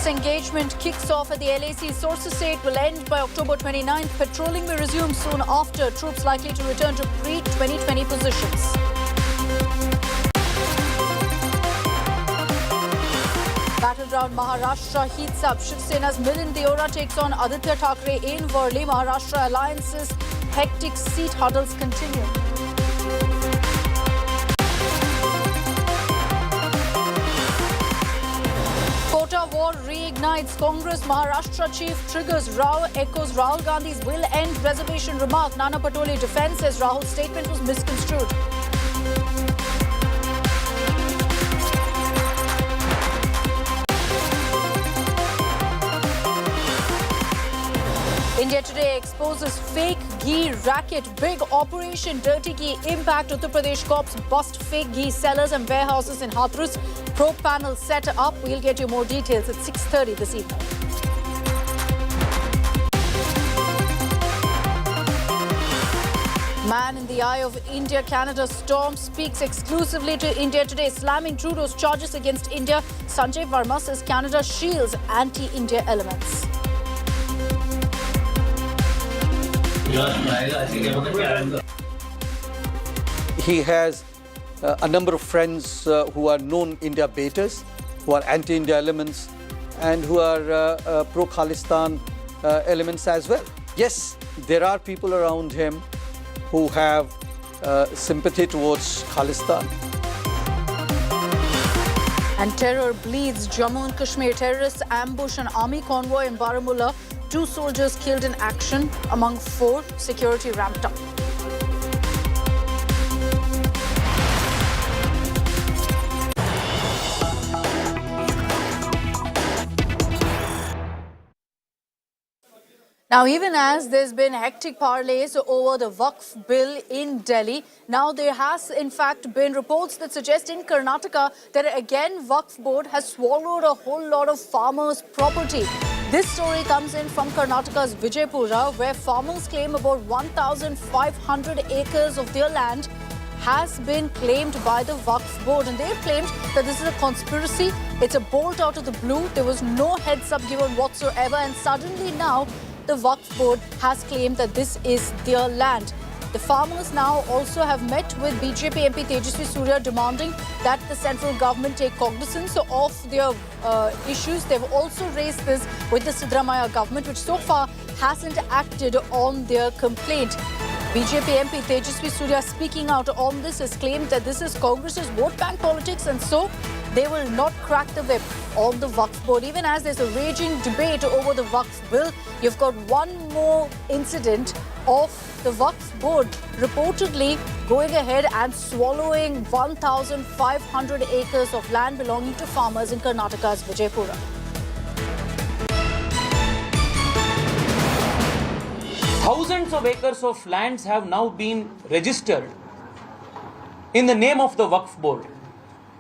Disengagement kicks off at the LAC. Sources say it will end by October 29th. Patrolling will resume soon after. Troops likely to return to pre-2020 positions. Battleground Maharashtra heats up. Shiv Sena's Milind Deora takes on Aditya Thackeray in Worli. Maharashtra alliance's hectic seat huddles continue. Quota war reignites. Congress Maharashtra chief triggers. Rao echoes Rahul Gandhi's will end reservation remark. Nana Patole defends says Rahul's statement was misconstrued. India Today exposes fake ghee racket. Big operation Dirty Ghee impact. Uttar Pradesh cops bust fake ghee sellers and warehouses in Hathras. Probe panel set up. We'll get you more details at 6:30 this evening. Man in the eye of India-Canada storm speaks exclusively to India Today, slamming Trudeau's charges against India. Sanjay Verma says Canada shields anti-India elements. He has a number of friends who are known India baiters, who are anti-India elements and who are pro-Khalistan elements as well. Yes, there are people around him who have sympathy towards Khalistan. And terror bleeds. Jammu and Kashmir terrorists ambush an army convoy in Baramulla. 2 soldiers killed in action. Among 4, security ramped up. Now, even as there's been hectic parlays over the Waqf bill in Delhi, now there has in fact been reports that suggest in Karnataka that again Waqf board has swallowed a whole lot of farmers' property. This story comes in from Karnataka's Vijaypura, where farmers claim about 1,500 acres of their land has been claimed by the Waqf board, and they've claimed that this is a conspiracy. It's a bolt out of the blue. There was no heads up given whatsoever, and suddenly now the Waqf board has claimed that this is their land. The farmers now also have met with BJP MP Tejasvi Surya demanding that the central government take cognizance of their issues. They've also raised this with the Siddaramaiah government, which so far hasn't acted on their complaint. BJP MP Tejasvi Surya, speaking out on this, has claimed that this is Congress's vote bank politics, and so they will not crack the whip on the Waqf board. Even as there's a raging debate over the Waqf bill, you've got one more incident of the Waqf board reportedly going ahead and swallowing 1,500 acres of land belonging to farmers in Karnataka's Vijaypura. Thousands of acres of lands have now been registered in the name of the Waqf board.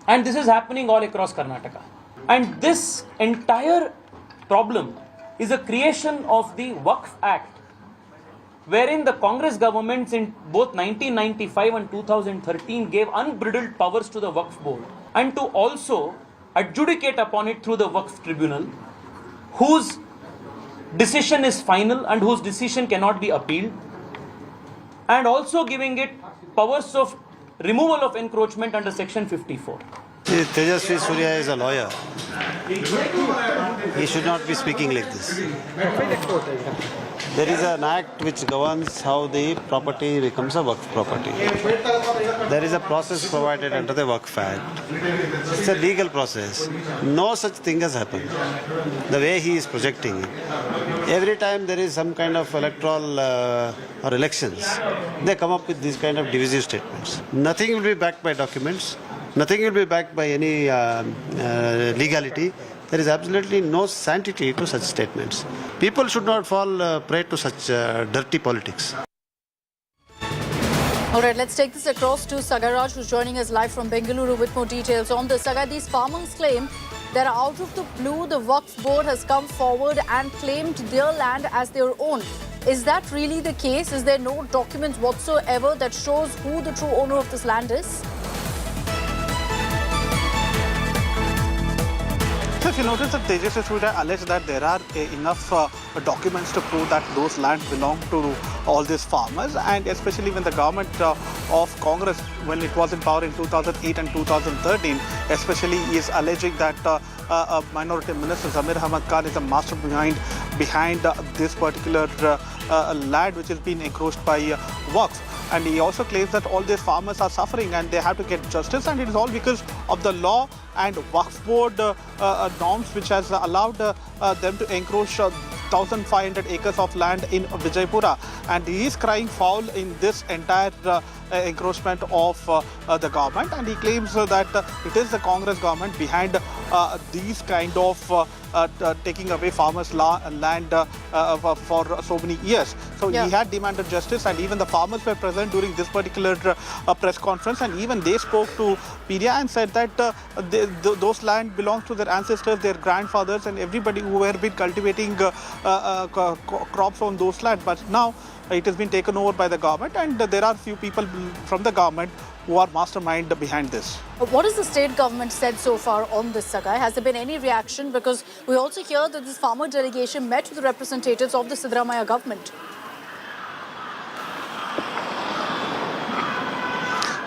And this is happening all across Karnataka. And this entire problem is a creation of the Waqf Act, wherein the Congress governments in both 1995 and 2013 gave unbridled powers to the Waqf board and to also adjudicate upon it through the Waqf tribunal, whose decision is final and whose decision cannot be appealed, and also giving it powers of removal of encroachment under section 54. Tejasvi Surya is a lawyer. He should not be speaking like this. There is an act which governs how the property becomes a Waqf property. There is a process provided under the Waqf Act. It's a legal process. No such thing has happened. The way he is projecting it. Every time there is some kind of electoral or elections, they come up with these kind of divisive statements. Nothing will be backed by documents. Nothing will be backed by any legality. There is absolutely no sanctity to such statements. People should not fall prey to such dirty politics. All right, let's take this across to Sagaraj, who's joining us live from Bengaluru with more details on this. Sagar, these farmers claim that out of the blue, the Waqf board has come forward and claimed their land as their own. Is that really the case? Is there no documents whatsoever that shows who the true owner of this land is? if you notice that Tejas Surya alleged that there are enough documents to prove that those lands belong to all these farmers, and especially when the government of Congress, when it was in power in 2008 and 2013, especially is alleging that Minority Minister Zamir Ahmad Khan is a master behind this particular land which has been encroached by Waqf. And he also claims that all these farmers are suffering and they have to get justice, and it is all because of the law and Waqf board norms which has allowed them to encroach 1,500 acres of land in Vijaypura. And he is crying foul in this entire encroachment of the government, and he claims that it is the Congress government behind these kind of taking away farmers' land for so many years. So he had demanded justice, and even the farmers were present during this particular press conference, and even they spoke to media and said that those land belongs to their ancestors, their grandfathers, and everybody who have been cultivating crops on those lands. But now it has been taken over by the government, and there are few people from the government who are mastermind behind this. What has the state government said so far on this, Sagai? Has there been any reaction? Because we also hear that this farmer delegation met with the representatives of the Siddaramaiah government.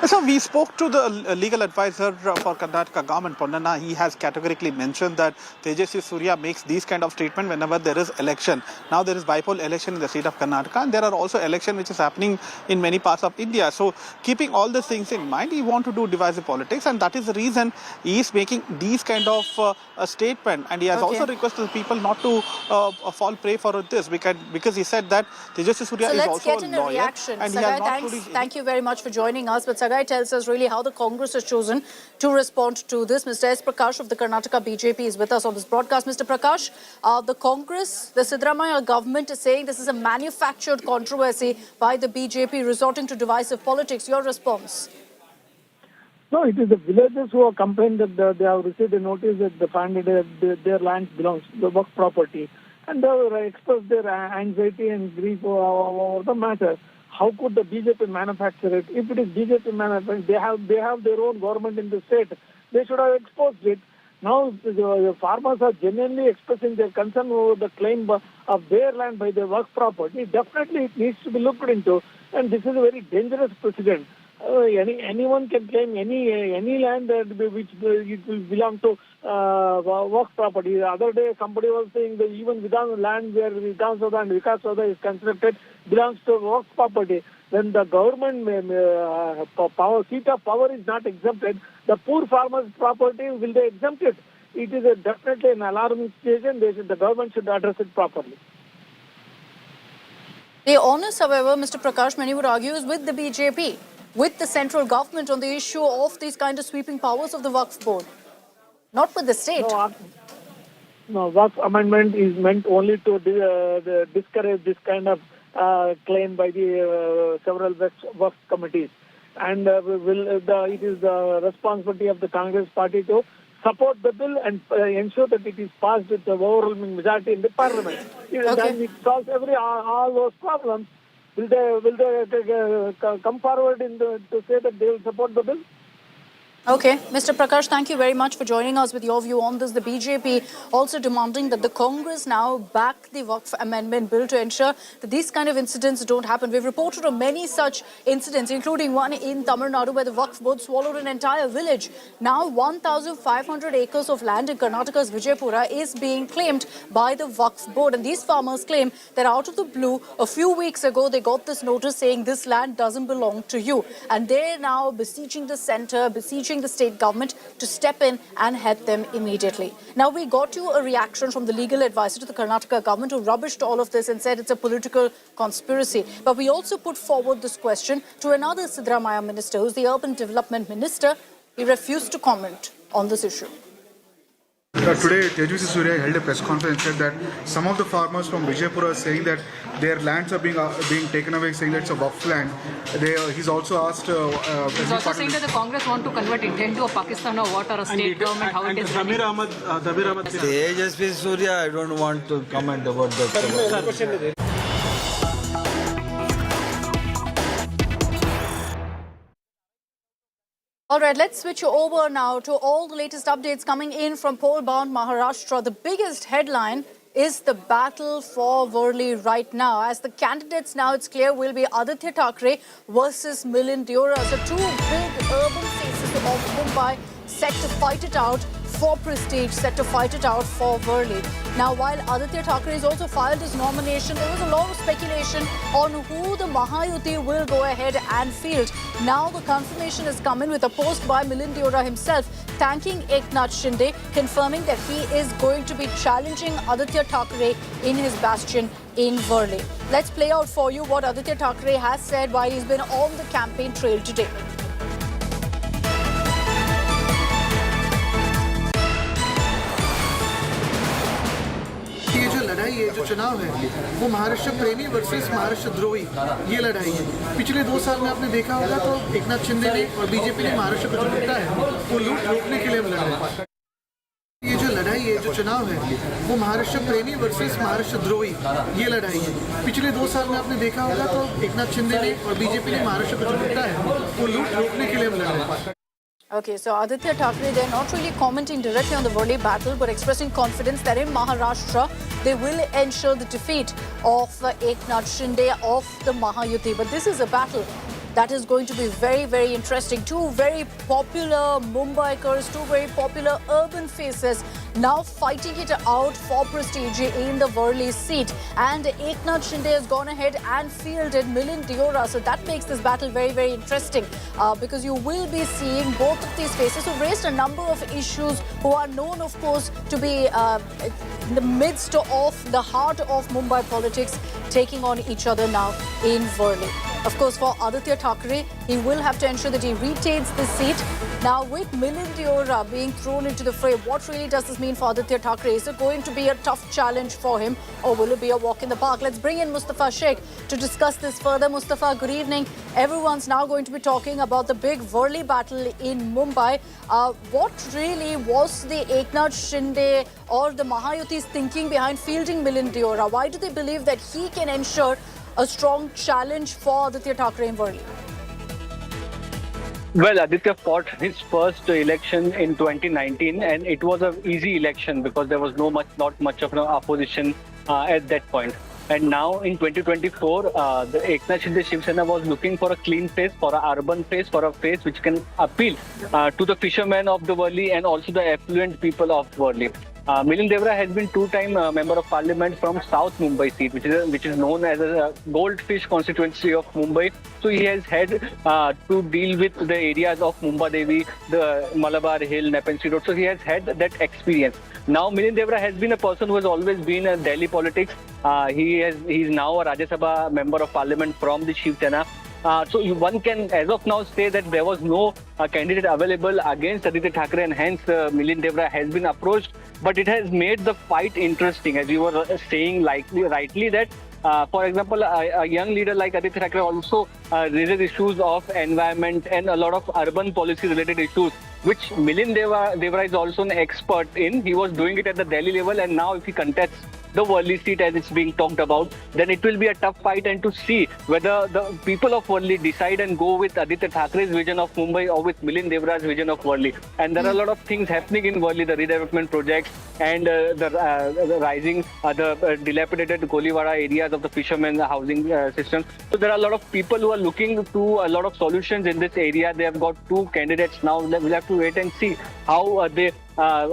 So we spoke to the legal advisor for Karnataka government, Ponnana. He has categorically mentioned that Tejas Surya makes these kind of statement whenever there is election. Now there is bipolar election in the state of Karnataka, and there are also election which is happening in many parts of India. So keeping all these things in mind, he want to do divisive politics, and that is the reason he is making these kind of statement. And he has also requested the people not to fall prey for this, because he said that Tejas Surya is also a lawyer. So let's get in a reaction. And Sagai, thank you very much for joining us. But Sagai tells us really how the Congress has chosen to respond to this. Mr. S. Prakash of the Karnataka BJP is with us on this broadcast. Mr. Prakash, the Congress, the Siddaramaiah government is saying this is a manufactured controversy by the BJP resorting to divisive politics. Your response? No, it is the villagers who have complained that they have received a notice that their land belongs to the Waqf property, and they have expressed their anxiety and grief over the matter. How could the BJP manufacture it? If it is BJP manufacturing, they have their own government in the state. They should have exposed it. Now the farmers are genuinely expressing their concern over the claim of their land by the Waqf property. Definitely it needs to be looked into, and this is a very dangerous precedent. Anyone can claim any land which it will belong to Waqf property. The other day somebody was saying that even Vidhan land where Vidhan Sabha and Vikas Sabha is constructed belongs to Waqf property. When the government seat of power is not exempted, the poor farmers' property, will they exempt it? It is definitely an alarming situation. The government should address it properly. The onus, however, Mr. Prakash, many would argue, is with the BJP, with the central government on the issue of these kind of sweeping powers of the Waqf board, not with the state. No, Waqf amendment is meant only to discourage this kind of claim by the several Waqf committees, and it is the responsibility of the Congress party to support the bill and ensure that it is passed with the overwhelming majority in the parliament. Then it solves all those problems. Will they come forward to say that they will support the bill? Okay. Mr. Prakash, thank you very much for joining us with your view on this. The BJP also demanding that the Congress now back the Waqf Amendment Bill to ensure that these kind of incidents don't happen. We've reported on many such incidents, including one in Tamil Nadu where the Waqf board swallowed an entire village. Now 1,500 acres of land in Karnataka's Vijaypura is being claimed by the Waqf board. And these farmers claim that out of the blue, a few weeks ago, they got this notice saying this land doesn't belong to you. And they're now beseeching the centre, beseeching the state government to step in and help them immediately. Now, we got to a reaction from the legal advisor to the Karnataka government who rubbished all of this and said it's a political conspiracy. But we also put forward this question to another Siddaramaiah minister, who's the urban development minister. He refused to comment on this issue. Today, Tejas Surya held a press conference and said that some of the farmers from Vijaypura are saying that their lands are being taken away, saying that it's a Waqf land. He's also asked... he's also saying that the Congress want to convert it into a Pakistan or what, or a state government, how it is running. Tejas Surya, I don't want to comment about that. All right, let's switch over now to all the latest updates coming in from poll-bound Maharashtra. The biggest headline is the battle for Worli right now. As the candidates now, it's clear, will be Aditya Thackeray versus Milind Deora. So two big urban faces of Mumbai set to fight it out for prestige, set to fight it out for Worli. Now, while Aditya Thackeray has also filed his nomination, there was a lot of speculation on who the Mahayuti will go ahead and field. Now, the confirmation has come in with a post by Milind Deora himself, thanking Eknath Shinde, confirming that he is going to be challenging Aditya Thackeray in his bastion in Worli. Let's play out for you what Aditya Thackeray has said while he's been on the campaign trail today. ये जो लड़ाई है, जो चुनाव है, वो महाराष्ट्र प्रेमी versus Maharashtra द्रोही ये लड़ाई है। पिछले 2 साल में आपने देखा होगा तो एकनाथ शिंदे ने और बीजेपी ने महाराष्ट्र को जो लूटा है वो लूट रोकने के लिए लड़ रहे हैं। ये जो लड़ाई है, जो चुनाव है, वो महाराष्ट्र प्रेमी वर्सेस महाराष्ट्र द्रोही ये लड़ाई है। पिछले 2 साल में आपने देखा होगा तो एकनाथ शिंदे ने और बीजेपी ने महाराष्ट्र को जो लूटा है वो लूट रोकने के लिए लड़ रहे हैं। Okay, so Aditya Thackeray, they're not really commenting directly on the Worli battle, but expressing confidence that in Maharashtra, they will ensure the defeat of Eknath Shinde of the Mahayuti. But this is a battle that is going to be very, very interesting. Two very popular Mumbaikars, two very popular urban faces now fighting it out for prestige in the Worli seat. And Eknath Shinde has gone ahead and fielded Milind Deora. So that makes this battle very, very interesting because you will be seeing both of these faces who raised a number of issues, who are known, of course, to be in the midst of the heart of Mumbai politics, taking on each other now in Worli. Of course, for Aditya Thackeray, he will have to ensure that he retains the seat. Now, with Milind Deora being thrown into the fray, what really does this mean for Aditya Thackeray? Is it going to be a tough challenge for him, or will it be a walk in the park? Let's bring in Mustafa Sheikh to discuss this further. Mustafa, good evening. Everyone's now going to be talking about the big Worli battle in Mumbai. What really was the Eknath Shinde or the Mahayuti's thinking behind fielding Milind Deora? Why do they believe that he can ensure a strong challenge for Aditya Thackeray in Worli? Well, Aditya fought his first election in 2019, and it was an easy election because there was not much of an opposition at that point. And now in 2024, the Eknath Shinde Shiv Sena was looking for a clean face, for an urban face, for a face which can appeal to the fishermen of the Worli and also the affluent people of Worli. Milind Deora has been two-time member of parliament from South Mumbai seat, which is known as a goldfish constituency of Mumbai. So he has had to deal with the areas of Mumbai Devi, the Malabar Hill, Nepean Sea Road. So he has had that experience. Now Milind Deora has been a person who has always been in Delhi politics. He is now a Rajya Sabha member of parliament from the Shiv Sena. So one can, as of now, say that there was no candidate available against Aditya Thackeray, and hence Milind Deora has been approached. But it has made the fight interesting, as you were saying rightly that, for example, a young leader like Aditya Thackeray also raises issues of environment and a lot of urban policy-related issues, which Milind Deora is also an expert in. He was doing it at the Delhi level, and now if he contests the Worli seat as it's being talked about, then it will be a tough fight, and to see whether the people of Worli decide and go with Aditya Thackeray's vision of Mumbai or with Milind Deora's vision of Worli. And there are a lot of things happening in Worli, the redevelopment projects and the rising, the dilapidated Goliwara areas of the fishermen housing system. So there are a lot of people who are looking to a lot of solutions in this area. They have got two candidates now. We'll have to wait and see how they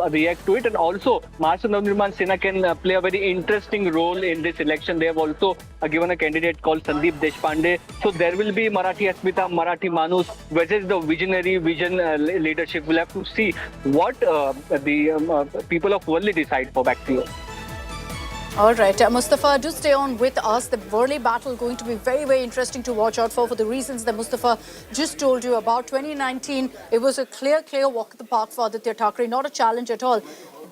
react to it. And also, Maharashtra Navnirman Sena can play a very interesting role in this election. They have also given a candidate called Sandeep Deshpande. So there will be Marathi Asmita, Marathi Manus versus the visionary vision leadership. We'll have to see what the people of Worli decide for. Back to you. All right, Mustafa, do stay on with us. The Worli battle going to be very, very interesting to watch out for the reasons that Mustafa just told you about. 2019, it was a clear walk in the park for Aditya Thackeray, not a challenge at all.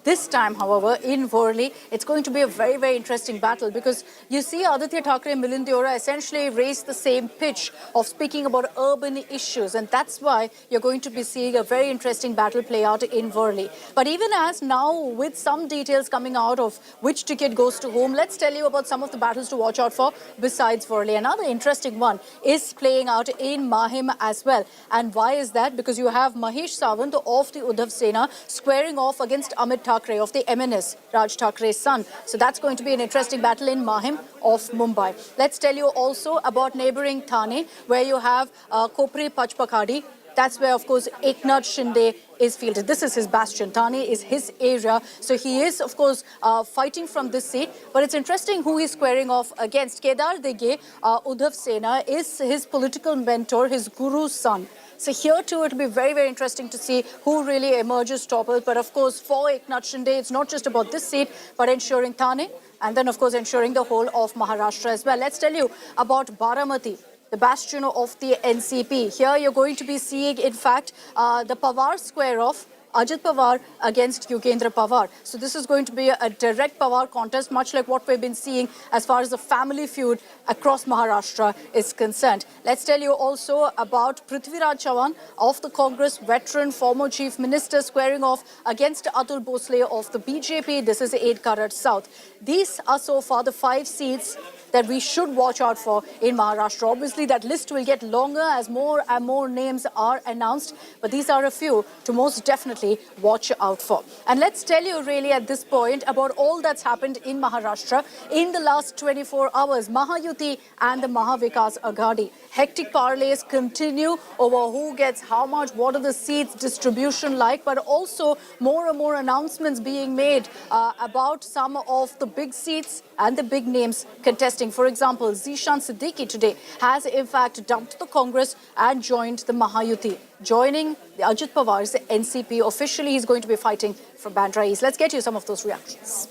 This time, however, in Worli, it's going to be a very, very interesting battle because you see Aditya Thackeray and Milind Deora essentially raise the same pitch of speaking about urban issues, and that's why you're going to be seeing a very interesting battle play out in Worli. But even as now, with some details coming out of which ticket goes to whom, let's tell you about some of the battles to watch out for besides Worli. Another interesting one is playing out in Mahim as well. And why is that? Because you have Mahesh Sawant of the Uddhav Sena squaring off against Amit Thackeray of the MNS, Raj Thakray's son. So that's going to be an interesting battle in Mahim of Mumbai. Let's tell you also about neighbouring Thane, where you have Kopri Pachpakhadi. That's where, of course, Eknath Shinde is fielded. This is his bastion. Thane is his area. So he is, of course, fighting from this seat. But it's interesting who he's squaring off against. Kedar Dege, Uddhav Sena, is his political mentor, his guru's son. So here too, it will be very, very interesting to see who really emerges toppled. But of course, for Eknath Shinde, it's not just about this seat, but ensuring Thane and then, of course, ensuring the whole of Maharashtra as well. Let's tell you about Baramati, the bastion of the NCP. Here you're going to be seeing, in fact, the Pawar square off. Ajit Pawar against Yogendra Pawar. So this is going to be a direct Pawar contest, much like what we've been seeing as far as the family feud across Maharashtra is concerned. Let's tell you also about Prithviraj Chavan of the Congress, veteran, former chief minister, squaring off against Atul Bhosle of the BJP. This is 8 Karad South. These are so far the 5 seats that we should watch out for in Maharashtra. Obviously, that list will get longer as more and more names are announced, but these are a few to most definitely watch out for. And let's tell you really at this point about all that's happened in Maharashtra in the last 24 hours. Mahayuti and the Mahavikas Aghadi. Hectic parlays continue over who gets how much, what are the seats distribution like, but also more and more announcements being made about some of the big seats and the big names contesting. For example, Zishan Siddiqui today has in fact dumped the Congress and joined the Mahayuti, joining the Ajit Pawar's NCP. Officially, he's going to be fighting from Bandra East. Let's get you some of those reactions.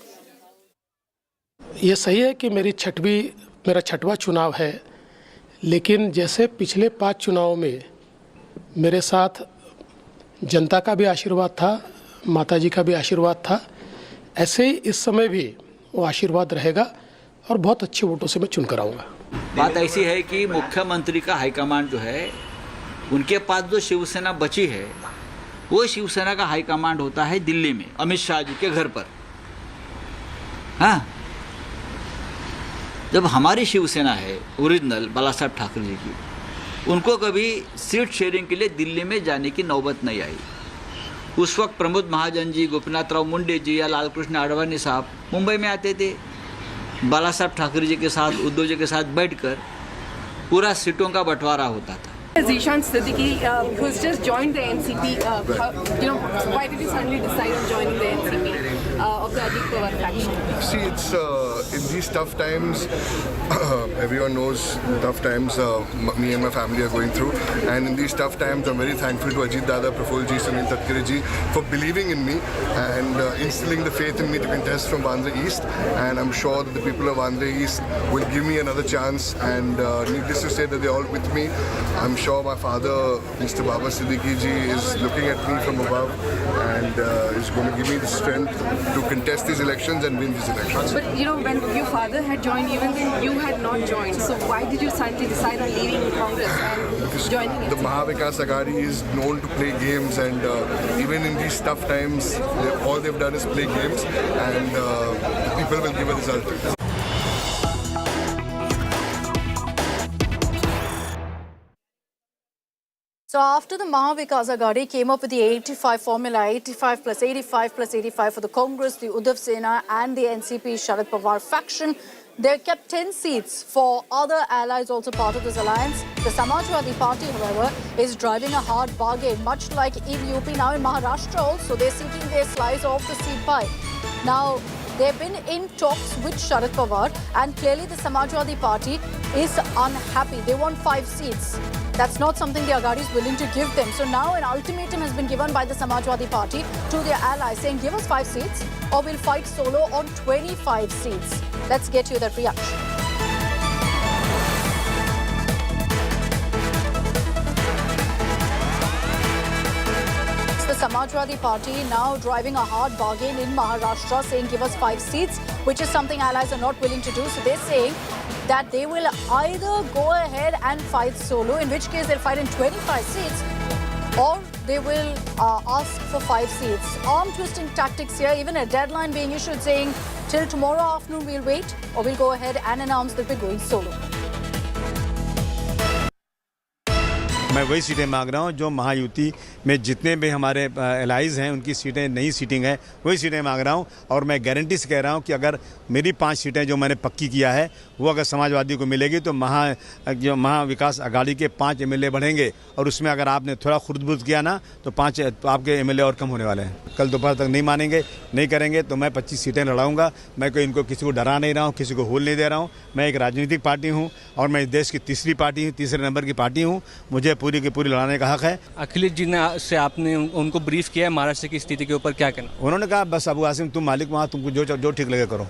ये सही है कि मेरा छठवां चुनाव है, लेकिन जैसे पिछले 5 चुनावों में मेरे साथ जनता का भी आशीर्वाद था, माताजी का भी आशीर्वाद था, ऐसे ही इस समय भी वो आशीर्वाद रहेगा और बहुत अच्छे वोटों से मैं चुनकर आऊँगा। बात ऐसी है कि मुख्यमंत्री का हाईकमांड जो है, उनके पास जो शिवसेना बची है, वो शिवसेना का हाईकमांड होता है दिल्ली में अमित शाह जी के घर पर। हाँ, जब हमारी शिवसेना है ओरिजिनल बाला साहब ठाकरे जी की, उनको कभी सीट शेयरिंग के लिए दिल्ली में जाने की नौबत नहीं आई। उस वक्त प्रमोद महाजन जी, गोपीनाथराव मुंडे जी या लालकृष्ण आडवाणी साहब मुंबई में आते थे, बाला साहब ठाकरे जी के साथ, उद्धव जी के साथ बैठकर पूरा सीटों का बंटवारा होता था। Zishan Siddiqui, who's just joined the NCP, why did you suddenly decide on joining the NCP of the Ajit Pawar faction? See, it's in these tough times, everyone knows tough times me and my family are going through, and in these tough times I'm very thankful to Ajit Dada, Praful ji, Sunil Tatkare ji for believing in me and instilling the faith in me to contest from Bandra East, and I'm sure that the people of Bandra East will give me another chance, and needless to say that they're all with me. I'm sure my father, Mr. Baba Siddiqui ji, is looking at me from above and is going to give me the strength to contest these elections and win these elections. But when your father had joined, even then you had not joined. So why did you suddenly decide on leaving Congress and joining it? The Mahavikas Aghadi is known to play games, and even in these tough times, all they've done is play games, and the people will give a result. So after the Mahavikas Aghadi came up with the 85 formula, 85 plus 85 plus 85 for the Congress, the Uddhav Sena and the NCP Sharad Pawar faction, they kept 10 seats for other allies also part of this alliance. The Samajwadi Party, however, is driving a hard bargain, much like in UP. Now in Maharashtra also, they're seeking their slice of the seat pie. Now, they've been in talks with Sharad Pawar, and clearly the Samajwadi Party is unhappy. They want 5 seats. That's not something the Aghadi is willing to give them. So now an ultimatum has been given by the Samajwadi Party to their allies, saying give us 5 seats or we'll fight solo on 25 seats. Let's get you that reaction. Samajwadi Party now driving a hard bargain in Maharashtra, saying give us 5 seats, which is something allies are not willing to do. So they're saying that they will either go ahead and fight solo, in which case they'll fight in 25 seats, or they will ask for 5 seats. Arm twisting tactics here, even a deadline being issued saying till tomorrow afternoon we'll wait, or we'll go ahead and announce that we're going solo. मैं वही सीटें मांग रहा हूं जो महायुति में जितने भी हमारे एलाइज हैं उनकी सीटें नई सीटिंग है, वही सीटें मांग रहा हूं। और मैं गारंटी से कह रहा हूं कि अगर मेरी 5 सीटें जो मैंने पक्की किया है वो अगर समाजवादी को मिलेगी तो महाविकास आघाड़ी के 5 एमएलए बढ़ेंगे, और उसमें अगर आपने थोड़ा खुर्द-बुर्द किया ना तो 5 आपके एमएलए और कम होने वाले हैं। कल दोपहर तक नहीं मानेंगे, नहीं करेंगे तो मैं 25 सीटें लड़ाऊंगा। मैं कोई इनको किसी को डरा नहीं रहा हूँ, किसी को होल नहीं दे रहा हूँ। मैं एक राजनीतिक पार्टी हूँ और मैं इस देश की तीसरी पार्टी हूँ, तीसरे नंबर की पार्टी हूँ। मुझे पूरी की पूरी लड़ाने का हक है। अखिलेश जी ने से आपने उनको ब्रीफ किया है महाराष्ट्र की स्थिति के ऊपर, क्या कहना? उन्होंने कहा बस अबू आसिम तुम मालिक वहाँ, तुमको जो ठीक लगे करो।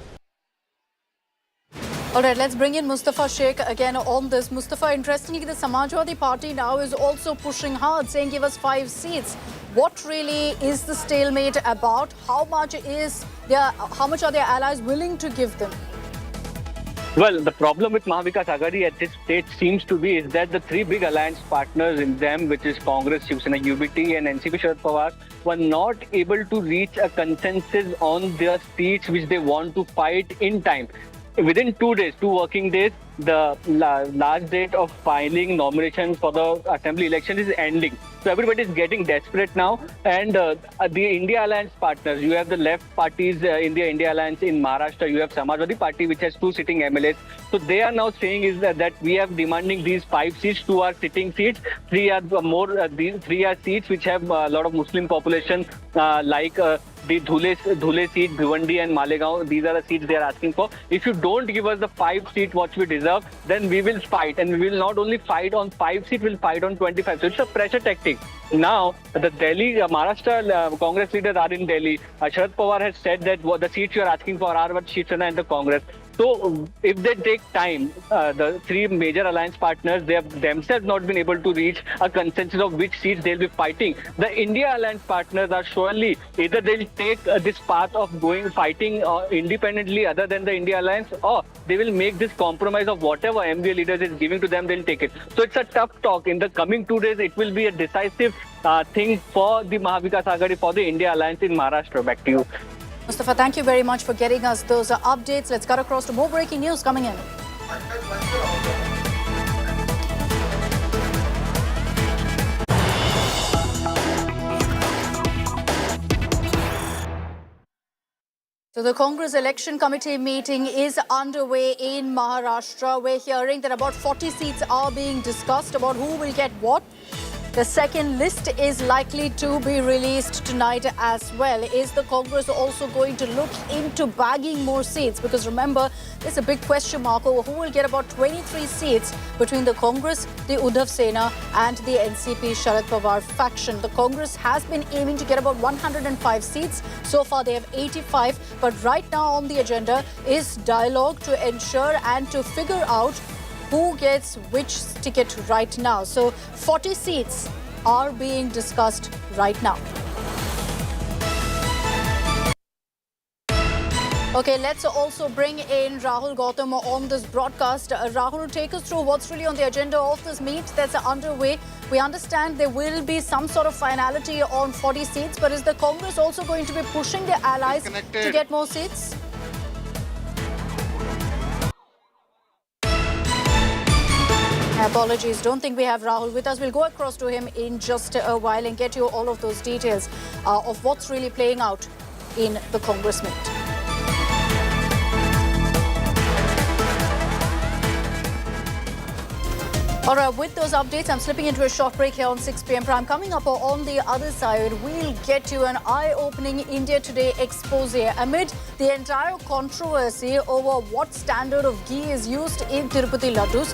All right, let's bring in Mustafa Sheikh again on this. Mustafa, interestingly, the Samajwadi Party now is also pushing hard, saying give us 5 seats. What really is the stalemate about? How much are their allies willing to give them? Well, the problem with Mahavikas Aghadi at this stage seems to be is that the 3 big alliance partners in them, which is Congress, Shiv Sena, UBT and NCP Sharad Pawar, were not able to reach a consensus on their seats which they want to fight in time. Within 2 days, 2 working days, the last date of filing nominations for the assembly election is ending. So everybody is getting desperate now, and the India Alliance partners, you have the left parties in the India Alliance in Maharashtra, you have Samajwadi Party which has 2 sitting MLAs. So they are now saying is that we are demanding these 5 seats, 2 are sitting seats, 3 are more, these 3 are seats which have a lot of Muslim population like the Dhule seat, Bhiwandi and Malegaon. These are the seats they are asking for. If you don't give us the 5 seat what we deserve, then we will fight, and we will not only fight on 5 seats, we'll fight on 25. So it's a pressure tactic. Now, the Delhi, Maharashtra Congress leaders are in Delhi. Sharad Pawar has said that the seats you are asking for are what Shiv Sena and the Congress. So, if they take time, the 3 major alliance partners, they have themselves not been able to reach a consensus of which seats they'll be fighting. The India alliance partners are surely either they'll take this path of fighting independently other than the India alliance, or they will make this compromise of whatever MVA leaders is giving to them, they'll take it. So it's a tough talk. In the coming 2 days, it will be a decisive thing for the Mahavikas Aghadi, for the India alliance in Maharashtra. Back to you. Mustafa, thank you very much for getting us those updates. Let's cut across to more breaking news coming in. So the Congress Election Committee meeting is underway in Maharashtra. We're hearing that about 40 seats are being discussed about who will get what. The second list is likely to be released tonight as well. Is the Congress also going to look into bagging more seats? Because remember, there's a big question mark over who will get about 23 seats between the Congress, the Uddhav Sena and the NCP Sharad Pawar faction. The Congress has been aiming to get about 105 seats. So far, they have 85. But right now on the agenda is dialogue to ensure and to figure out who gets which ticket right now. So 40 seats are being discussed right now. Okay, let's also bring in Rahul Gautam on this broadcast. Rahul, take us through what's really on the agenda of this meet that's underway. We understand there will be some sort of finality on 40 seats, but is the Congress also going to be pushing their allies to get more seats? Apologies, don't think we have Rahul with us. We'll go across to him in just a while and get you all of those details of what's really playing out in the Congress meet. All right, with those updates, I'm slipping into a short break here on 6 p.m. Prime. Coming up on the other side, we'll get you an eye-opening India Today expose amid the entire controversy over what standard of ghee is used in Tirupati laddus.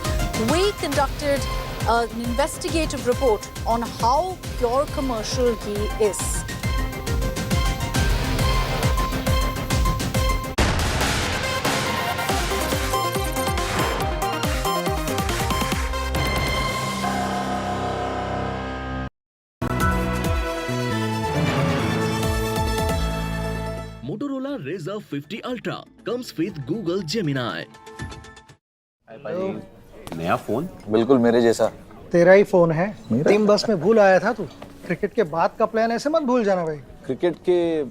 We conducted an investigative report on how pure commercial ghee is. Razr 50 Ultra comes with Google Gemini. नया phone बिल्कुल मेरे जैसा। तेरा ही phone है। Team बस में भूल आया था तू। क्रिकेट के बाद का प्लान ऐसे मत भूल जाना भाई। क्रिकेट के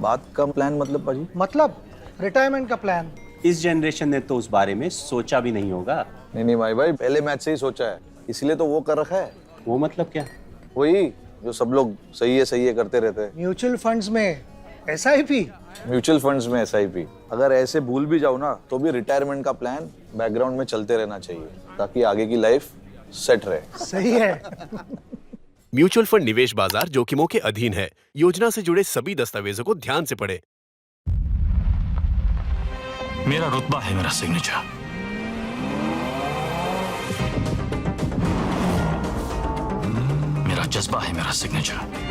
बाद का प्लान मतलब पाजी? मतलब रिटायरमेंट का प्लान। इस जनरेशन ने तो उस बारे में सोचा भी नहीं होगा। नहीं भाई पहले मैच से ही सोचा है, इसलिए तो वो कर रखा है। वो मतलब क्या? वही जो सब लोग सही है करते रहते हैं। म्यूचुअल फंड्स में SIP। म्यूचुअल फंड्स में SIP। अगर ऐसे भूल भी जाओ ना तो भी रिटायरमेंट का प्लान बैकग्राउंड में चलते रहना चाहिए ताकि आगे की लाइफ सेट रहे। सही है। म्यूचुअल फंड निवेश बाजार जोखिमों के अधीन है। योजना से जुड़े सभी दस्तावेजों को ध्यान से पढ़ें। मेरा रुतबा है मेरा सिग्नेचर। मेरा जज्बा है मेरा सिग्नेचर।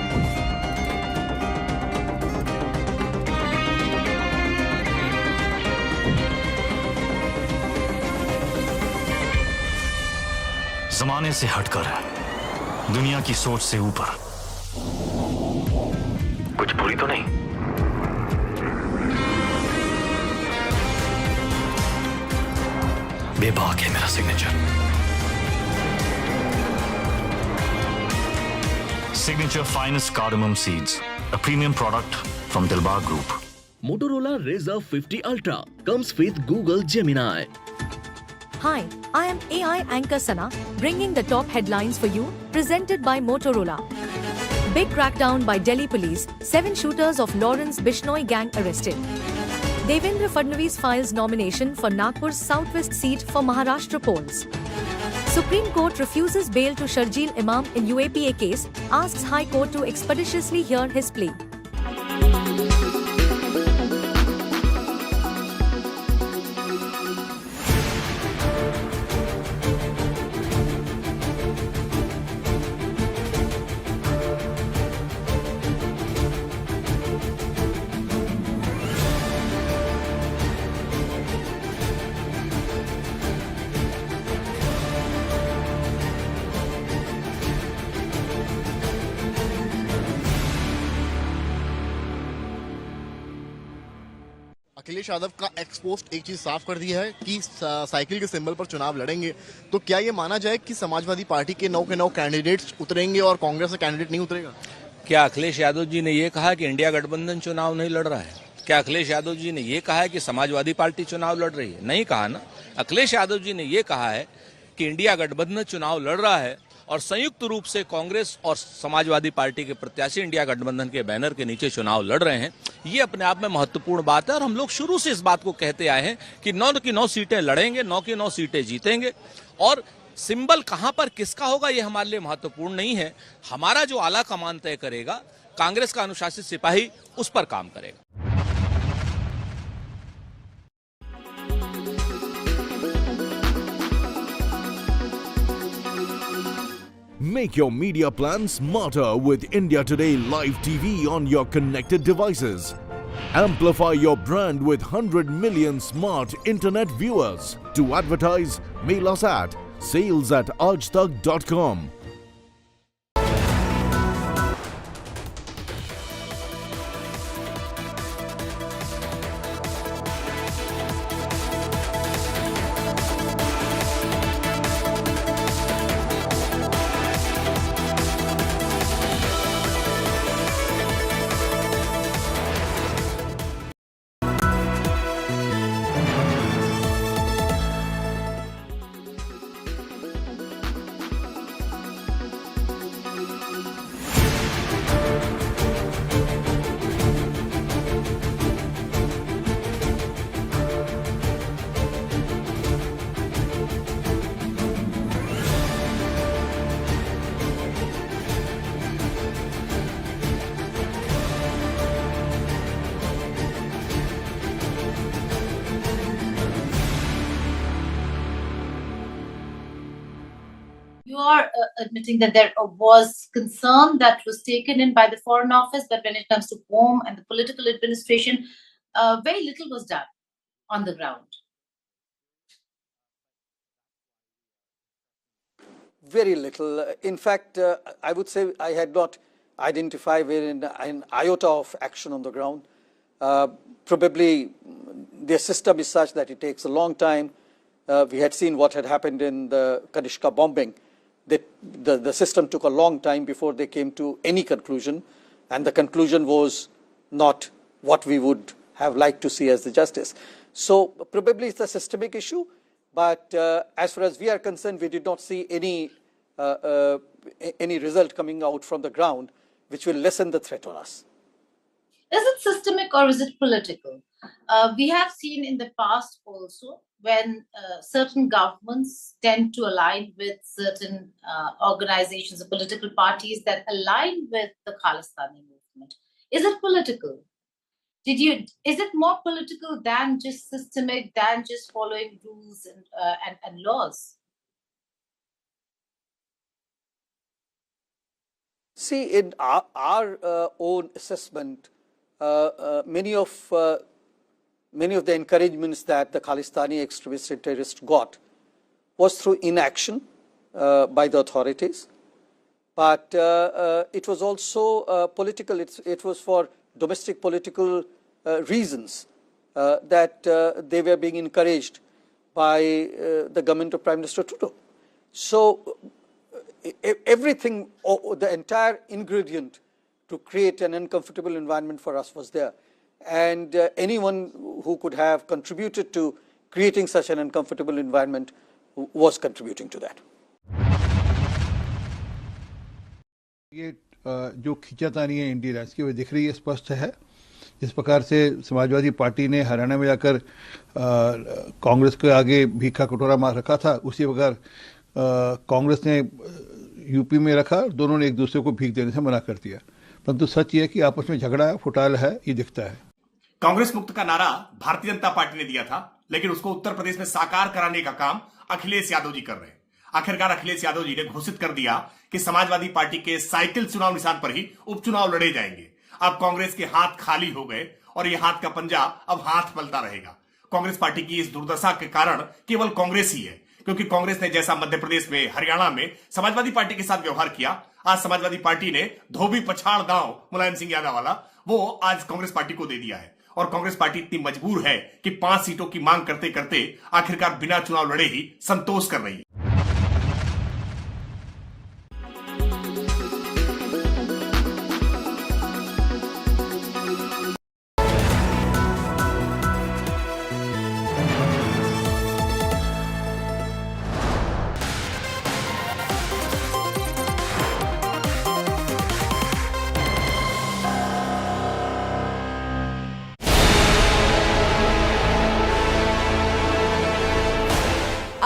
जमाने से हटकर दुनिया की सोच से ऊपर। कुछ बुरी तो नहीं? बेबाक है मेरा signature. Signature finest cardamom seeds, a premium product from Dilbar Group. Motorola Razr 50 Ultra comes with Google Gemini. Hi, I am AI anchor Sana, bringing the top headlines for you, presented by Motorola. Big crackdown by Delhi police, 7 shooters of Lawrence Bishnoi gang arrested. Devendra Fadnavis files nomination for Nagpur's southwest seat for Maharashtra polls. Supreme Court refuses bail to Sharjeel Imam in UAPA case, asks High Court to expeditiously hear his plea. Akhilesh Yadav का ex post एक चीज साफ कर दिया है कि cycle के symbol पर चुनाव लड़ेंगे। तो क्या ये माना जाए कि समाजवादी पार्टी के 9 के 9 कैंडिडेट्स उतरेंगे और कांग्रेस का कैंडिडेट नहीं उतरेगा? क्या अखिलेश यादव जी ने ये कहा कि इंडिया गठबंधन चुनाव नहीं लड़ रहा है? क्या अखिलेश यादव जी ने ये कहा है कि समाजवादी पार्टी चुनाव लड़ रही है? नहीं कहा ना। अखिलेश यादव जी ने ये कहा है कि इंडिया गठबंधन चुनाव लड़ रहा है और संयुक्त रूप से कांग्रेस और समाजवादी पार्टी के प्रत्याशी इंडिया गठबंधन के बैनर के नीचे चुनाव लड़ रहे हैं। ये अपने आप में महत्वपूर्ण बात है और हम लोग शुरू से इस बात को कहते आए हैं कि 9 की 9 सीटें लड़ेंगे, 9 की 9 सीटें जीतेंगे। और सिंबल कहां पर किसका होगा ये हमारे लिए महत्वपूर्ण नहीं है। हमारा जो आला कमान तय करेगा, कांग्रेस का अनुशासित सिपाही उस पर काम करेगा। Make your media plan smarter with India Today Live TV on your connected devices. Amplify your brand with 100 million smart internet viewers. To advertise, mail us at sales@aajtak.com. You are admitting that there was concern that was taken in by the Foreign Office, but when it comes to home and the political administration, very little was done on the ground. Very little. In fact, I would say I had not identified an iota of action on the ground. Probably their system is such that it takes a long time. We had seen what had happened in the Kanishka bombing. The system took a long time before they came to any conclusion, and the conclusion was not what we would have liked to see as the justice. So probably it's a systemic issue, but as far as we are concerned, we did not see any result coming out from the ground which will lessen the threat on us. Is it systemic or is it political? We have seen in the past also when certain governments tend to align with certain organizations or political parties that align with the Khalistani movement. Is it political? Is it more political than just systemic, than just following rules and laws? See, in our own assessment, many of the encouragements that the Khalistani extremists and terrorists got was through inaction by the authorities, but it was also political. It was for domestic political reasons that they were being encouraged by the government of Prime Minister Trudeau. So everything, the entire ingredient to create an uncomfortable environment for us was there. And anyone who could have contributed to creating such an uncomfortable environment was contributing to that. ये जो खींचातानी है Indian rights की वो दिख रही है, स्पष्ट है। जिस प्रकार से समाजवादी पार्टी ने हरियाणा में जाकर कांग्रेस के आगे भीखा कटोरा मार रखा था, उसी प्रकार कांग्रेस ने यूपी में रखा, दोनों ने एक दूसरे को भीख देने से मना कर दिया। परंतु सच ये है कि आपस में झगड़ा फुटाल है, ये दिखता है। कांग्रेस मुक्त का नारा भारतीय जनता पार्टी ने दिया था, लेकिन उसको उत्तर प्रदेश में साकार कराने का काम अखिलेश यादव जी कर रहे हैं। आखिरकार अखिलेश यादव जी ने घोषित कर दिया कि समाजवादी पार्टी के साइकिल चुनाव निशान पर ही उपचुनाव लड़े जाएंगे। अब कांग्रेस के हाथ खाली हो गए और ये हाथ का पंजा अब हाथ मलता रहेगा। कांग्रेस पार्टी की इस दुर्दशा के कारण केवल कांग्रेस ही है, क्योंकि कांग्रेस ने जैसा मध्य प्रदेश में, हरियाणा में समाजवादी पार्टी के साथ व्यवहार किया, आज समाजवादी पार्टी ने धोबी पछाड़ दांव मुलायम सिंह यादव वाला वो आज कांग्रेस पार्टी को दे दिया है। और कांग्रेस पार्टी इतनी मजबूर है कि 5 सीटों की मांग करते करते आखिरकार बिना चुनाव लड़े ही संतोष कर रही है।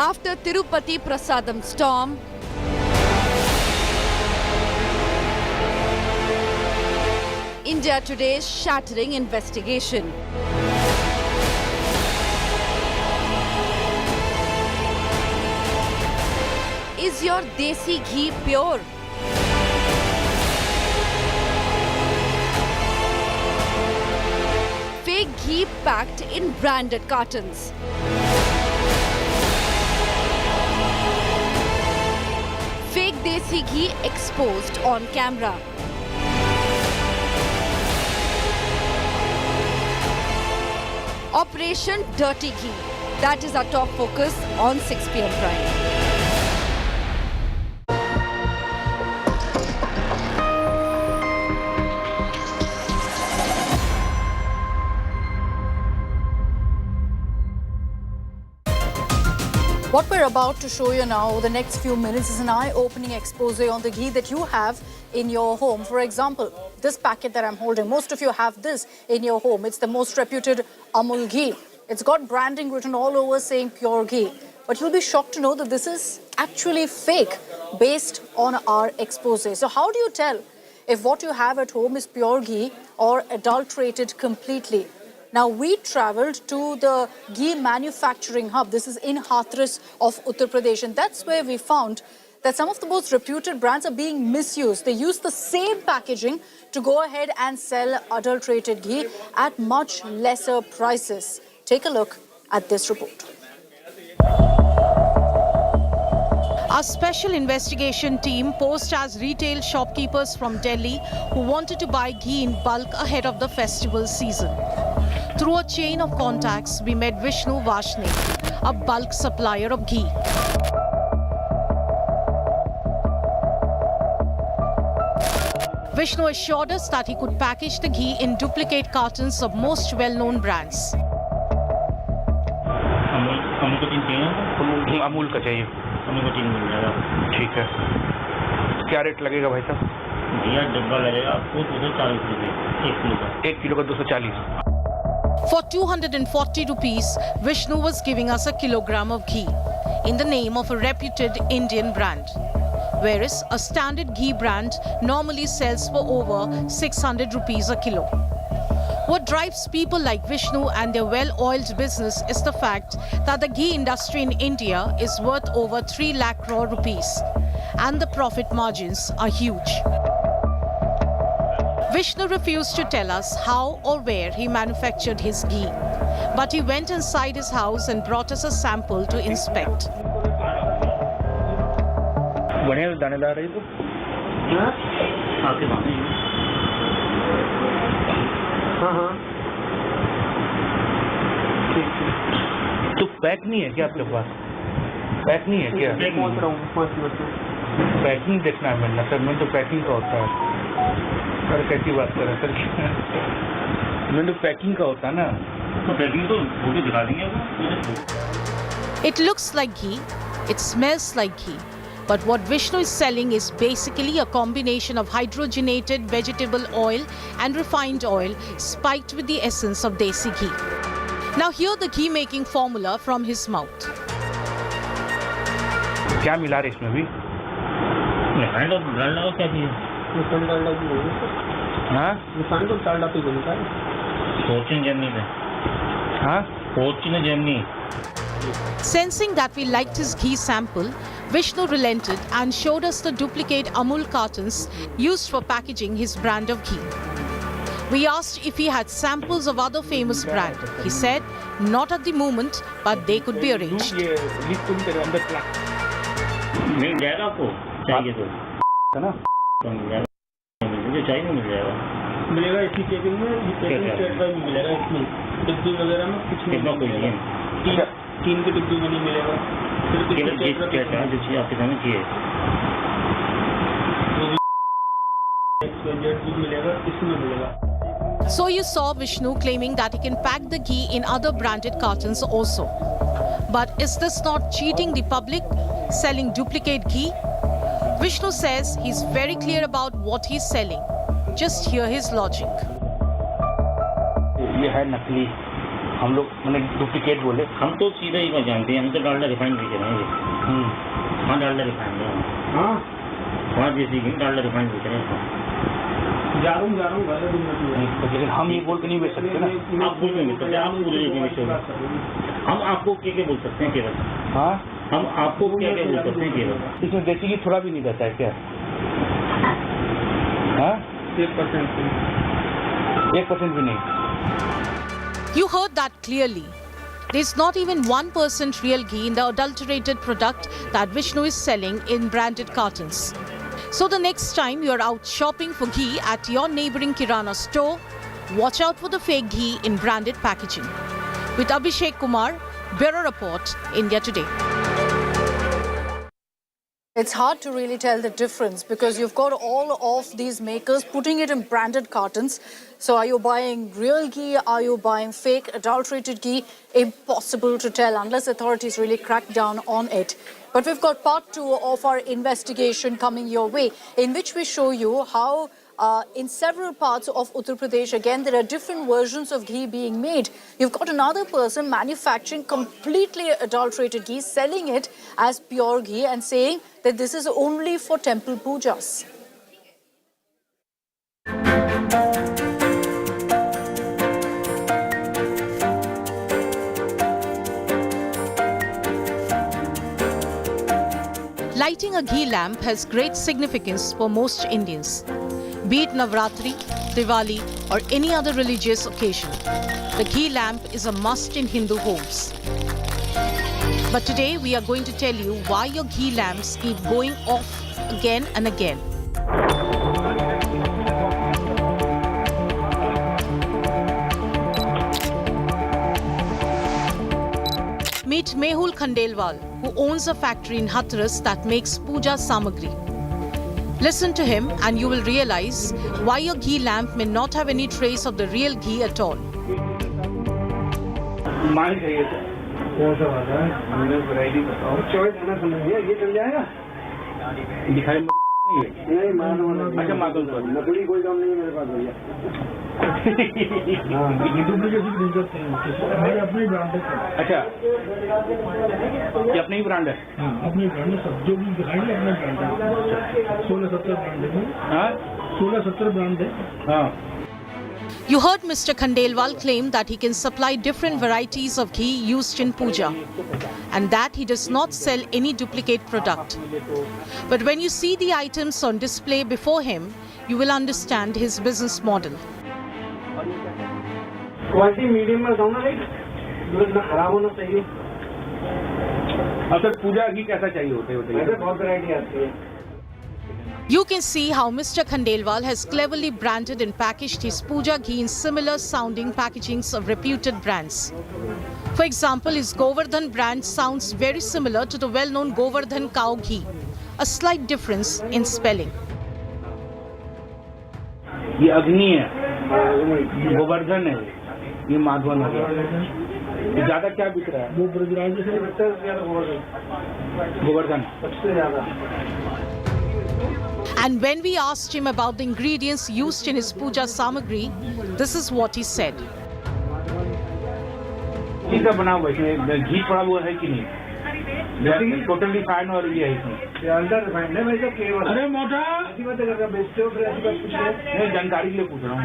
After Tirupati Prasadam storm, India Today's shattering investigation. Is your desi ghee pure? Fake ghee packed in branded cartons. Fake desi ghee exposed on camera. Operation Dirty Ghee. That is our top focus on 6 PM Prime. What we're about to show you now, the next few minutes, is an eye-opening expose on the ghee that you have in your home. For example, this packet that I'm holding, most of you have this in your home. It's the most reputed Amul ghee. It's got branding written all over saying pure ghee. But you'll be shocked to know that this is actually fake based on our expose. So how do you tell if what you have at home is pure ghee or adulterated completely? Now, we travelled to the ghee manufacturing hub. This is in Hathras of Uttar Pradesh. And that's where we found that some of the most reputed brands are being misused. They use the same packaging to go ahead and sell adulterated ghee at much lesser prices. Take a look at this report. A special investigation team posed as retail shopkeepers from Delhi who wanted to buy ghee in bulk ahead of the festival season. Through a chain of contacts, we met Vishnu Vashne, a bulk supplier of ghee. Vishnu assured us that he could package the ghee in duplicate cartons of most well-known brands. Amul का चाहिए, अमूल का 3 मिल जाएगा। ठीक है, क्या rate लगेगा भाई साहब? भैया डब्बा लगेगा आपको 240 रुपये 1 किलो का। 1 किलो का 240। For 240 rupees, Vishnu was giving us a kilogram of ghee in the name of a reputed Indian brand, whereas a standard ghee brand normally sells for over 600 rupees a kilo. What drives people like Vishnu and their well-oiled business is the fact that the ghee industry in India is worth over 3 lakh crore rupees, and the profit margins are huge. Vishnu refused to tell us how or where he manufactured his ghee, but he went inside his house and brought us a sample to inspect. बढ़िया दानेदार है तो आपके पास हाँ तो pack नहीं है क्या आपके पास? पैक नहीं है क्या? पैकिंग देखना है मैंने सर, मैं तो पैकिंग का होता है सर। कैसी बात कर रहे हैं सर? मैं तो पैकिंग का होता है ना, तो पैकिंग तो फोटो दिखा देंगे। It looks like ghee, it smells like ghee. But what Vishnu is selling is basically a combination of hydrogenated vegetable oil and refined oil spiked with the essence of desi ghee. Now hear the ghee making formula from his mouth. क्या मिला रहे इसमें भी? Refined और डालडा को क्या चाहिए? Refined Dalda भी बोलते हैं। हाँ? रिफाइंड और डालडा भी बोलता है। फॉर्च्यून जेमनी में। हाँ? Fortune Gemini. Sensing that we liked his ghee sample, Vishnu relented and showed us the duplicate Amul cartons used for packaging his brand of ghee. We asked if he had samples of other famous brands. He said, not at the moment, but they could be arranged. मिल जाएगा आपको चाहिए तो है ना? मिल जाएगा, मुझे चाहिए मिल जाएगा। मिलेगा इसी केबिन में, स्टेट का भी मिलेगा इसमें, डिब्बी वगैरह में कुछ नहीं मिलेगा। 3 के डिब्बी में नहीं मिलेगा। जो चीज़ आपके सामने चाहिए मिलेगा, इसमें मिलेगा। So you saw Vishnu claiming that he can pack the ghee in other branded cartons also. But is this not cheating the public, selling duplicate ghee? Vishnu says he's very clear about what he's selling. Just hear his logic. ये है नकली, हम लोग मैंने duplicate बोले। हम तो सीधा ही जानते हैं, हम तो डालडा रिफाइंड बेच रहे हैं। हाँ डालडा रिफाइंड है। हाँ वहाँ जैसी घी डालडा रिफाइंड बेच रहे हैं। जा रहा हूँ लेकिन हम ये बोल के नहीं बेच सकते ना। आप बोल नहीं सकते, आप पूरे हम आपको क्या बोल सकते हैं केवल? हाँ हम आपको क्या बोल सकते हैं केवल? इसमें देसी घी थोड़ा भी नहीं रहता है क्या? हाँ 1% भी नहीं। You heard that clearly. There's not even 1% real ghee in the adulterated product that Vishnu is selling in branded cartons. So the next time you're out shopping for ghee at your neighboring Kirana store, watch out for the fake ghee in branded packaging. With Abhishek Kumar, Bureau Report, India Today. It's hard to really tell the difference because you've got all of these makers putting it in branded cartons. So are you buying real ghee? Are you buying fake adulterated ghee? Impossible to tell unless authorities really crack down on it. But we've got part 2 of our investigation coming your way, in which we show you how in several parts of Uttar Pradesh, again, there are different versions of ghee being made. You've got another person manufacturing completely adulterated ghee, selling it as pure ghee and saying that this is only for temple pujas. Lighting a ghee lamp has great significance for most Indians. Be it Navratri, Diwali or any other religious occasion, the ghee lamp is a must in Hindu homes. But today we are going to tell you why your ghee lamps keep going off again and again. Meet Mehul Khandelwal, who owns a factory in Hathras that makes puja samagri. Listen to him and you will realize why your ghee lamp may not have any trace of the real ghee at all. कौन सा वाला है? हमने variety बताओ। Choice है ना, समझ गया, ये चल जाएगा? दिखाई नहीं, मालूम। अच्छा मालूम सॉरी, नकली कोई काम नहीं है मेरे पास भैया। हाँ, डुप्लीकेट की जरूरत नहीं है। मेरे अपने ब्रांड है। अच्छा, ये अपने ही ब्रांड है? अपने ब्रांड है सब, जो भी दिखाएंगे अपने ब्रांड है। 16-17 ब्रांड है। हाँ, 16-17 ब्रांड है। हाँ। You heard Mr. Khandelwal claim that he can supply different varieties of ghee used in puja and that he does not sell any duplicate product. But when you see the items on display before him, you will understand his business model. Quality medium में बताऊँ ना, दूध ना खराब होना चाहिए। अब sir पूजा घी कैसा चाहिए होते बहुत वैरायटी आती है। You can see how Mr. Khandelwal has cleverly branded and packaged his puja ghee in similar sounding packagings of reputed brands. For example, his Govardhan brand sounds very similar to the well-known Govardhan cow ghee, a slight difference in spelling. ये अग्नि है, गोवर्धन है, ये माधवन हो गया। ये ज्यादा क्या बिक रहा है? वो ब्रजराज से गोवर्धन सबसे ज्यादा। And when we asked him about the ingredients used in his puja samagri, this is what he said. घी का बना हुआ है, घी थोड़ा वो है कि नहीं? टोटली फाइन और ये है इसमें। अल्ट्रा रिफाइंड है, मैं तो केवल। अरे मोटा ऐसी बात कर रहा, बेचते हो फिर ऐसी बात पूछ रहे? नहीं, जानकारी के लिए पूछ रहा हूँ।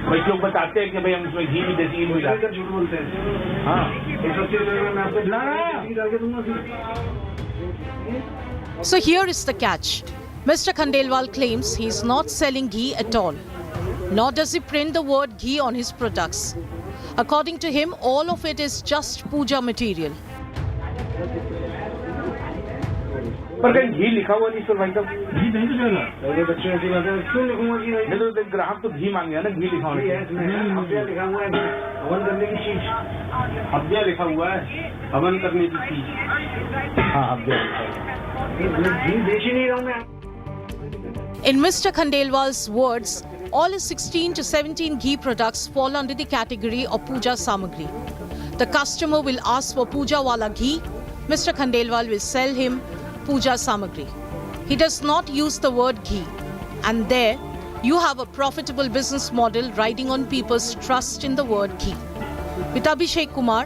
भाई लोग बताते हैं कि भाई हम इसमें घी भी देसी घी मिला कर झूठ बोलते हैं। हाँ, 180 रुपये में आपको डाल के दूंगा। So here is the catch. Mr. Khandelwal claims he is not selling ghee at all, nor does he print the word ghee on his products. According to him, all of it is just puja material. पर कहीं घी लिखा हुआ नहीं sir भाई साहब, घी नहीं तो चला। अरे बच्चे ऐसी बात है, क्यों लिखूंगा घी नहीं? तो ग्राहक तो घी मांगे ना, घी लिखा हुआ है। हब्या लिखा हुआ है, हवन करने की चीज। हब्या लिखा हुआ है, हवन करने की चीज। हाँ, हब्या घी बेच ही नहीं रहा हूँ मैं। In Mr. Khandelwal's words, all his 16 to 17 ghee products fall under the category of puja samagri. The customer will ask for puja wala ghee. Mr. Khandelwal will sell him puja samagri. He does not use the word ghee. And there, you have a profitable business model riding on people's trust in the word ghee. With Abhishek Kumar,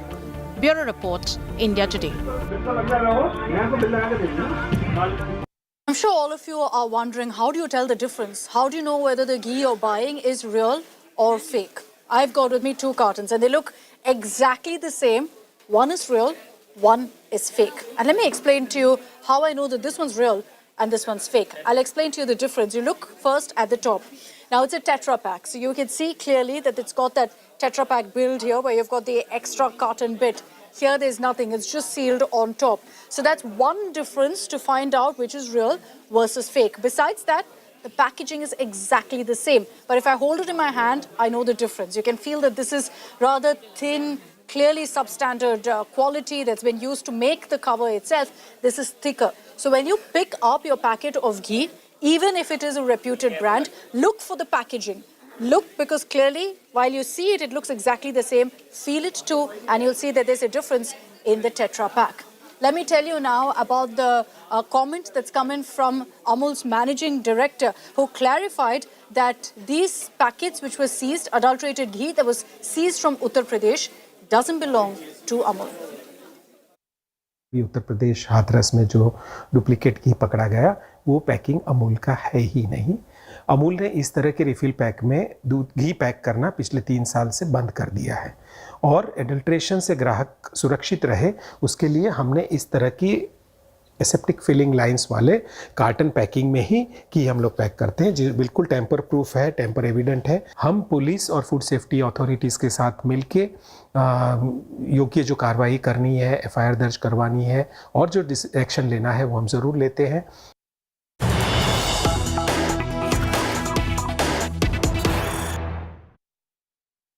Bureau Report, India Today. I'm sure all of you are wondering, how do you tell the difference? How do you know whether the ghee you're buying is real or fake? I've got with me 2 cartons and they look exactly the same. One is real, one is fake. And let me explain to you how I know that this one's real and this one's fake. I'll explain to you the difference. You look first at the top. Now it's a Tetra Pak, so you can see clearly that it's got that Tetra Pak build here where you've got the extra carton bit. Here there's nothing, it's just sealed on top. So that's one difference to find out which is real versus fake. Besides that, the packaging is exactly the same. But if I hold it in my hand, I know the difference. You can feel that this is rather thin, clearly substandard quality that's been used to make the cover itself. This is thicker. So when you pick up your packet of ghee, even if it is a reputed brand, look for the packaging. Look, because clearly, while you see it, it looks exactly the same. Feel it too, and you'll see that there's a difference in the Tetra Pak. Let me tell you now about the comment that's coming from Amul's managing director, who clarified that these packets which were seized, adulterated ghee that was seized from Uttar Pradesh, doesn't belong to Amul. Uttar Pradesh Hathras में जो duplicate घी पकड़ा गया, वो packing Amul का है ही नहीं। अमूल ने इस तरह के रिफिल पैक में दूध घी पैक करना पिछले 3 साल से बंद कर दिया है और एडल्ट्रेशन से ग्राहक सुरक्षित रहे, उसके लिए हमने इस तरह की एसेप्टिक फिलिंग लाइंस वाले कार्टन पैकिंग में ही घी हम लोग पैक करते हैं, जो बिल्कुल टेम्पर प्रूफ है, टेम्पर एविडेंट है। हम पुलिस और फूड सेफ्टी अथॉरिटीज़ के साथ मिलके योग्य जो कार्रवाई करनी है, एफआईआर दर्ज करवानी है और जो एक्शन लेना है वो हम ज़रूर लेते हैं।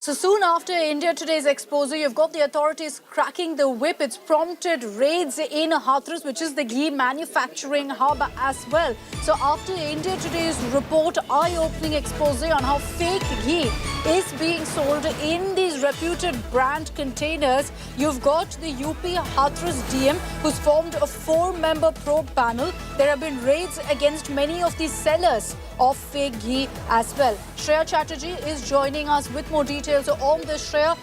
So soon after India Today's expose, you've got the authorities cracking the whip. It's prompted raids in Hathras, which is the ghee manufacturing hub as well. So after India Today's report, eye-opening expose on how fake ghee is being sold in these reputed brand containers, you've got the UP Hathras DM, who's formed a 4-member probe panel. There have been raids against many of these sellers of fake ghee as well. Shreya Chatterjee is joining us with more details on this. Shreya,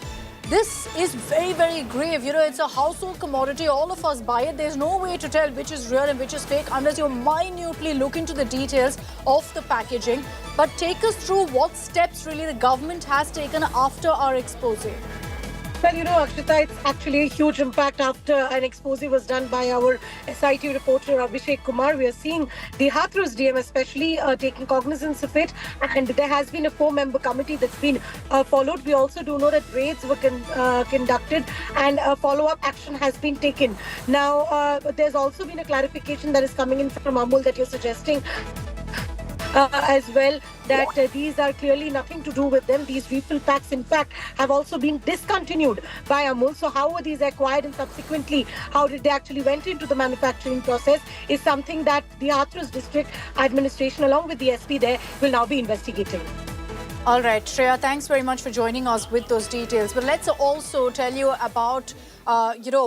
this is very, very grave. You know, it's a household commodity. All of us buy it. There's no way to tell which is real and which is fake unless you minutely look into the details of the packaging. But take us through what steps really the government has taken after our expose. Well, you know, Akshita, it's actually a huge impact after an expose was done by our SIT reporter Abhishek Kumar. We are seeing the Hathras DM especially taking cognizance of it, and there has been a 4-member committee that's been followed. We also do know that raids were conducted and follow-up action has been taken. Now, there's also been a clarification that is coming in from Amul that you're suggesting as well, that these are clearly nothing to do with them. These refill packs, in fact, have also been discontinued by Amul. So how were these acquired and subsequently how did they actually went into the manufacturing process is something that the Hathras district administration along with the SP there will now be investigating. All right, Shreya, thanks very much for joining us with those details. But let's also tell you about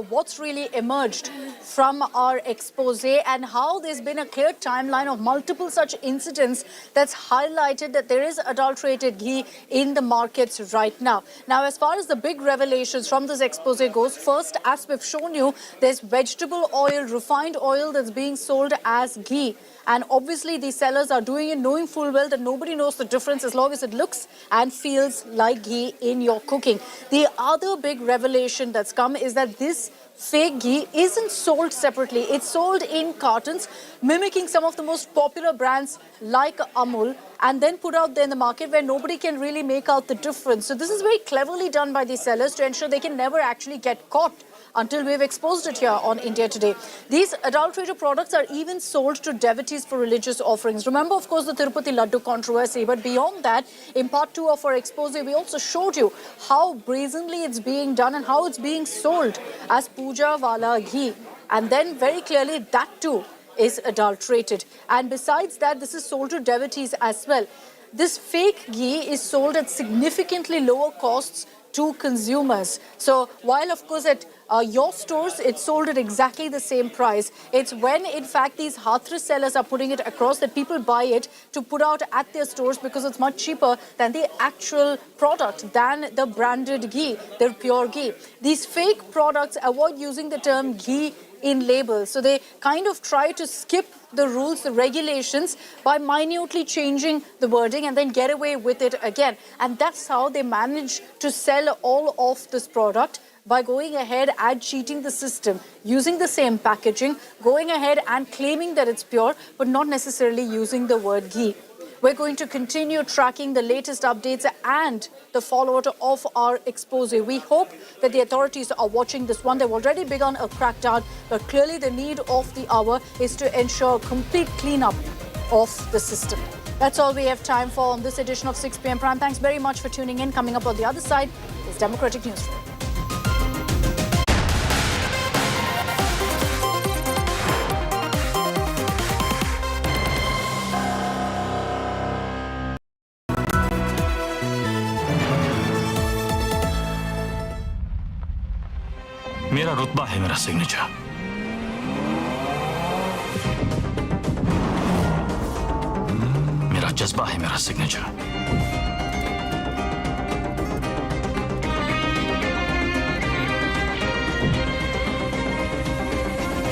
what's really emerged from our expose and how there's been a clear timeline of multiple such incidents that's highlighted that there is adulterated ghee in the markets right now. Now, as far as the big revelations from this expose goes, first, as we've shown you, there's vegetable oil, refined oil that's being sold as ghee. And obviously, these sellers are doing it knowing full well that nobody knows the difference as long as it looks and feels like ghee in your cooking. The other big revelation that's come is that this fake ghee isn't sold separately. It's sold in cartons, mimicking some of the most popular brands like Amul, and then put out there in the market where nobody can really make out the difference. So this is very cleverly done by these sellers to ensure they can never actually get caught until we've exposed it here on India Today. These adulterated products are even sold to devotees for religious offerings. Remember, of course, the Tirupati Laddu controversy, but beyond that, in part 2 of our expose, we also showed you how brazenly it's being done and how it's being sold as Puja Wala ghee. And then very clearly that too is adulterated. And besides that, this is sold to devotees as well. This fake ghee is sold at significantly lower costs to consumers. So while of course at your stores it's sold at exactly the same price, it's when in fact these Hathras sellers are putting it across that people buy it to put out at their stores because it's much cheaper than the actual product, than the branded ghee, the pure ghee. These fake products avoid using the term ghee in labels. So they kind of try to skip the rules, the regulations by minutely changing the wording and then get away with it again. And that's how they manage to sell all of this product, by going ahead and cheating the system, using the same packaging, going ahead and claiming that it's pure, but not necessarily using the word ghee. We're going to continue tracking the latest updates and the fallout of our expose. We hope that the authorities are watching this one. They've already begun a crackdown, but clearly the need of the hour is to ensure complete cleanup of the system. That's all we have time for on this edition of 6 p.m. Prime. Thanks very much for tuning in. Coming up on the other side is Democratic Newsroom. मेरा रुतबा है मेरा signature. मेरा जज्बा है मेरा signature.